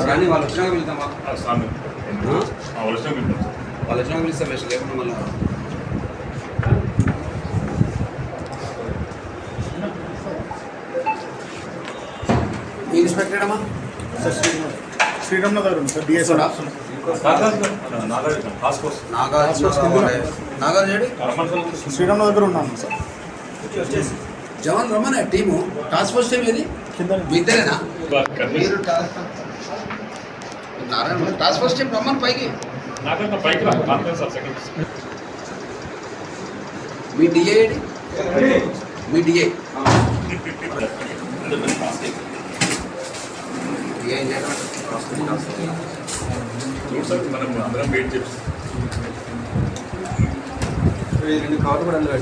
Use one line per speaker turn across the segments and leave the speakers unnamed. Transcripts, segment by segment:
రాని వాళ్ళు వచ్చినాక వెళ్తామా? వాళ్ళు వచ్చినాక పిలుస్తాం వేస్ట్ లేకుండా మళ్ళీ మీ ఇన్స్పెక్టర్ అమ్మా
శ్రీరామ్ నగర్ ఉంది సార్ డిఎస్ శ్రీరామ్ నగర్ ఉన్నాను సార్.
జవాన్ రమ్మనే టీము టాస్క్ ఫోర్స్ టీం ఏది మీ ఇద్దరేనా? నారాయణ టాస్క్ ఫోర్స్ టీం రమ్మని పైకి. మీ డిఏ ఏడి? మీ డిఏ
మనం అందరం వెయిట్ చేస్తాం.
రెండు కవర్లు కూడా అందులో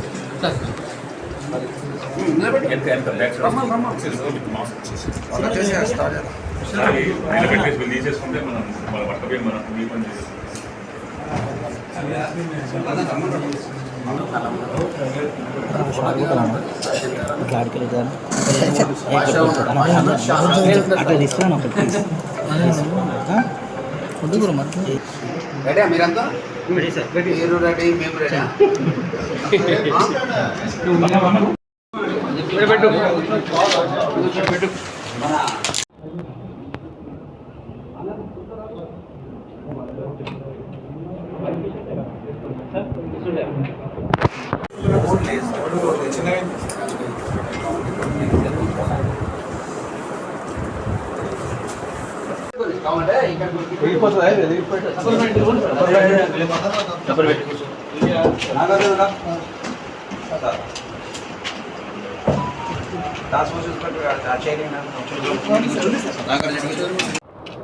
తీసేసుకుంటే మనం మన పట్టపోయి మనం మీ పని చేస్తాం.
రెడీ మీరంతా? మీరు రెడీ, మేము రెడీ.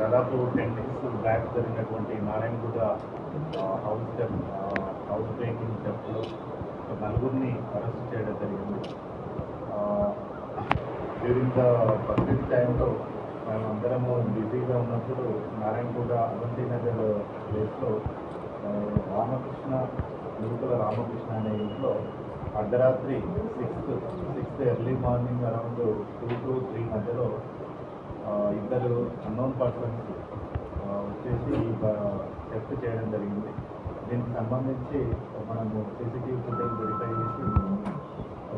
దాదాపు 10 days బ్యాక్ జరిగినటువంటి నారాయణగూడ హౌస్ బ్రేకింగ్ థెఫ్ట్లో నలుగురిని అరెస్ట్ చేయడం జరిగింది. డ్యూరింగ్ ద బక్రీద్ టైంలో మేమందరము బిజీగా ఉన్నప్పుడు నారాయణగూడ అవంతి నగర్ ప్లేస్లో రామకృష్ణ నిరుకుల రామకృష్ణ అనే ఇంట్లో అర్ధరాత్రి 6 ఎర్లీ మార్నింగ్ అరౌండ్ 2 to 3 మధ్యలో ఇద్దరు అన్నోన్ పర్సన్స్ వచ్చేసి టెస్ట్ చేయడం జరిగింది. దీనికి సంబంధించి మనము సీసీటీవీ ఫుటేజ్ వెరిఫై చేసి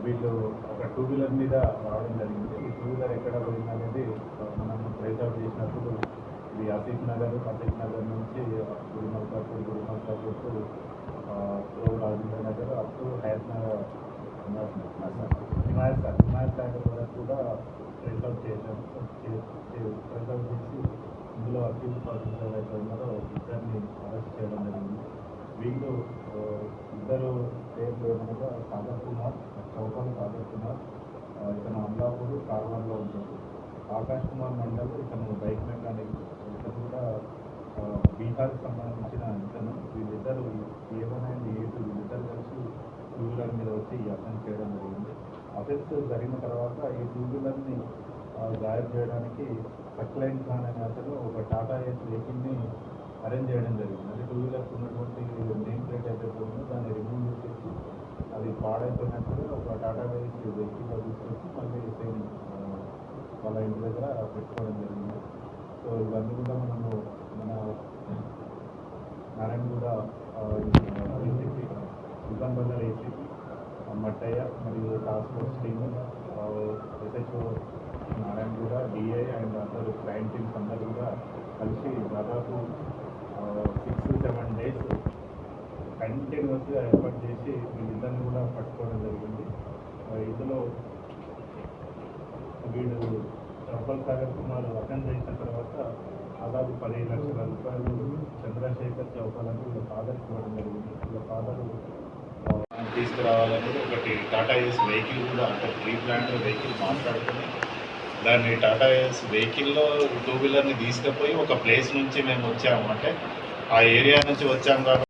వీళ్ళు ఒక 2-wheeler మీద రావడం జరిగింది. ఈ 2-wheeler ఎక్కడ పోయిందనేది మనం ట్రేస్ అవుట్ చేసినప్పుడు ఇది ఆసిఫ్ నగర్ నుంచి Gurumalkapur to Rajendra Nagar up to Hayat Nagar Himayat Sagar వరకు కూడా ట్రేస్ అవుట్ చేశాము. ట్రేస్ అవుట్ చేసి ఇందులో అక్యూజ్ పర్సన్స్ ఎవరైతే ఉన్నారో ఇద్దరిని అరెస్ట్ చేయడం జరిగింది. వీళ్ళు ఇద్దరు పేర్లు ఏమనగా సాగర్ కుమార్, చౌకాలి సాగర్ కుమార్, ఇతను అమలాపూర్ కార్వాన్లో ఉంటుంది. ఆకాష్ కుమార్ మండల్ ఇతను బైక్ మెకానిక్, ఇతను కూడా బీహార్కి సంబంధించిన ఇతను. వీళ్ళిద్దరు A1 and A2 వీళ్ళిద్దరు కలిసి 2-wheeler మీద వచ్చి ఈ అఫెన్స్ చేయడం జరిగింది. అఫెన్స్ జరిగిన తర్వాత ఈ 2-wheelerని గాయం చేయడానికి సక్లైన్ ఖాన్ అనే అతను ఒక టాటా ఏస్ వెహికల్ని అరేంజ్ చేయడం జరిగింది. అంటే 2-wheelers ఉన్నటువంటి నేమ్ ప్లేట్ అయితే ఉందో దాన్ని రిమూవ్ చేసేసి అది పాడైపోయినట్టుగా ఒక టాటా ఏస్ వెహికల్లో తీసుకొచ్చి మళ్ళీ సేమ్ వాళ్ళ ఇంటి దగ్గర పెట్టుకోవడం జరిగింది. సో ఇవన్నీ కూడా మనము మన నారాయణగూడ ఏసీపీ నిజాంబజార్ ఏసీపీ మట్టయ్య మరియు task force team SHO Narayanguda DI and అందరూ క్రైమ్ టీమ్స్ అందరూ కూడా కలిసి దాదాపు 6-7 days కంటిన్యూస్గా ఏర్పాటు చేసి వీళ్ళిద్దరిని కూడా పట్టుకోవడం జరిగింది. ఇందులో వీడు చౌకల్ సాగర్ కుమార్ అటెండ్ చేసిన తర్వాత దాదాపు 15 లక్షల రూపాయలు చంద్రశేఖర్ చౌకాలకు వీళ్ళ ఫాదర్కి ఇవ్వడం జరిగింది. వీళ్ళ ఫాదరు తీసుకురావాలని ఒకటి టాటా ఏస్ వెహికల్ కూడా అంటే ప్రీ ప్లాన్డ్ వెహికల్ మాట్లాడుకొని దాన్ని టాటా ఏస్ వెహికల్లో 2-wheelerని తీసుకుపోయి ఒక ప్లేస్ నుంచి మేము వచ్చాము, అంటే ఆ ఏరియా నుంచి వచ్చాము కాబట్టి